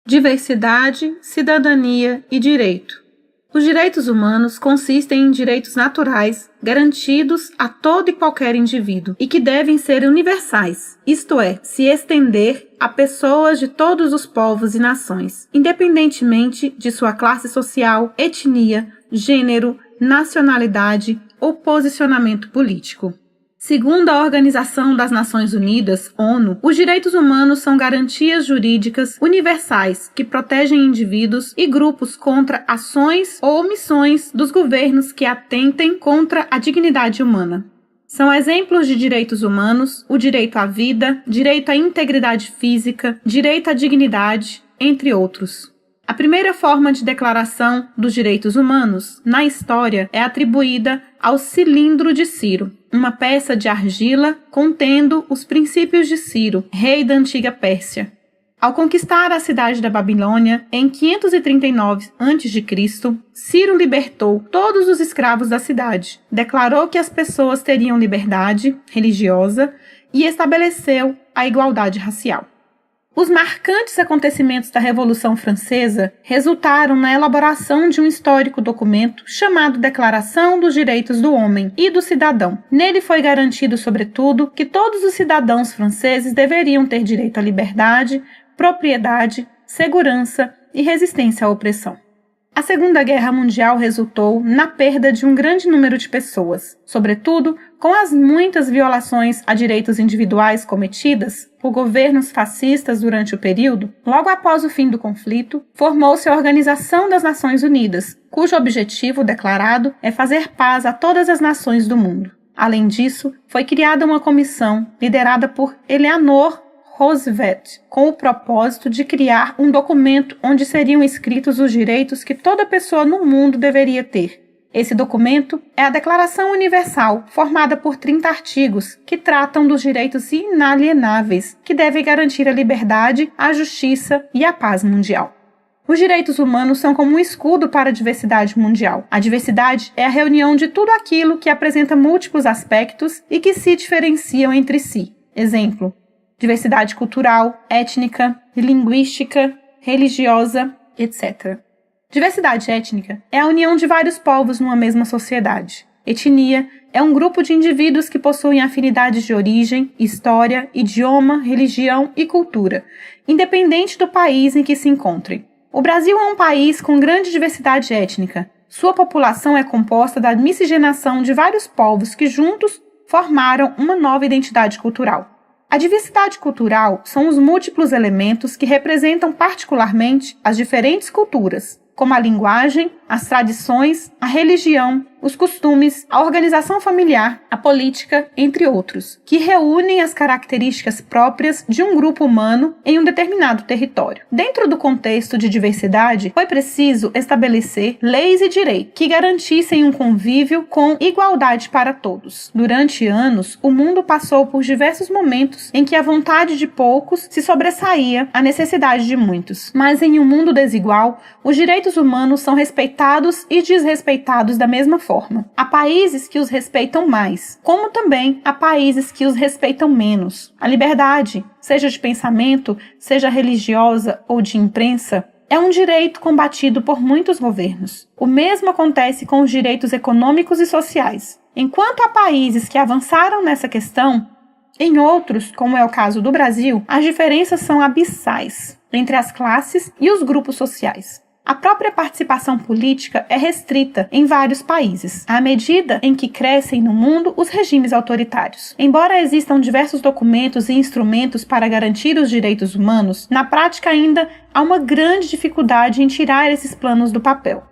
Diversidade, cidadania e direito. Os direitos humanos consistem em direitos naturais garantidos a todo e qualquer indivíduo e que devem ser universais, isto é, se estender a pessoas de todos os povos e nações, independentemente de sua classe social, etnia, gênero, nacionalidade ou posicionamento político. Segundo a Organização das Nações Unidas, ONU, os direitos humanos são garantias jurídicas universais que protegem indivíduos e grupos contra ações ou omissões dos governos que atentem contra a dignidade humana. São exemplos de direitos humanos o direito à vida, direito à integridade física, direito à dignidade, entre outros. A primeira forma de declaração dos direitos humanos na história é atribuída ao Cilindro de Ciro, uma peça de argila contendo os princípios de Ciro, rei da antiga Pérsia. Ao conquistar a cidade da Babilônia, em 539 a.C., Ciro libertou todos os escravos da cidade, declarou que as pessoas teriam liberdade religiosa e estabeleceu a igualdade racial. Os marcantes acontecimentos da Revolução Francesa resultaram na elaboração de um histórico documento chamado Declaração dos Direitos do Homem e do Cidadão. Nele foi garantido, sobretudo, que todos os cidadãos franceses deveriam ter direito à liberdade, propriedade, segurança e resistência à opressão. A Segunda Guerra Mundial resultou na perda de um grande número de pessoas, sobretudo com as muitas violações a direitos individuais cometidas por governos fascistas durante o período. Logo após o fim do conflito, formou-se a Organização das Nações Unidas, cujo objetivo declarado é fazer paz a todas as nações do mundo. Além disso, foi criada uma comissão liderada por Eleanor Roosevelt, com o propósito de criar um documento onde seriam escritos os direitos que toda pessoa no mundo deveria ter. Esse documento é a Declaração Universal, formada por 30 artigos, que tratam dos direitos inalienáveis, que devem garantir a liberdade, a justiça e a paz mundial. Os direitos humanos são como um escudo para a diversidade mundial. A diversidade é a reunião de tudo aquilo que apresenta múltiplos aspectos e que se diferenciam entre si. Exemplo: diversidade cultural, étnica, linguística, religiosa, etc. Diversidade étnica é a união de vários povos numa mesma sociedade. Etnia é um grupo de indivíduos que possuem afinidades de origem, história, idioma, religião e cultura, independente do país em que se encontrem. O Brasil é um país com grande diversidade étnica. Sua população é composta da miscigenação de vários povos que juntos formaram uma nova identidade cultural. A diversidade cultural são os múltiplos elementos que representam particularmente as diferentes culturas, como a linguagem, as tradições, a religião, os costumes, a organização familiar, a política, entre outros, que reúnem as características próprias de um grupo humano em um determinado território. Dentro do contexto de diversidade, foi preciso estabelecer leis e direitos que garantissem um convívio com igualdade para todos. Durante anos, o mundo passou por diversos momentos em que a vontade de poucos se sobressaía à necessidade de muitos. Mas em um mundo desigual, os direitos humanos são respeitados e desrespeitados da mesma forma. Há países que os respeitam mais, como também há países que os respeitam menos. A liberdade, seja de pensamento, seja religiosa ou de imprensa, é um direito combatido por muitos governos. O mesmo acontece com os direitos econômicos e sociais. Enquanto há países que avançaram nessa questão, em outros, como é o caso do Brasil, as diferenças são abissais entre as classes e os grupos sociais. A própria participação política é restrita em vários países, à medida em que crescem no mundo os regimes autoritários. Embora existam diversos documentos e instrumentos para garantir os direitos humanos, na prática ainda há uma grande dificuldade em tirar esses planos do papel.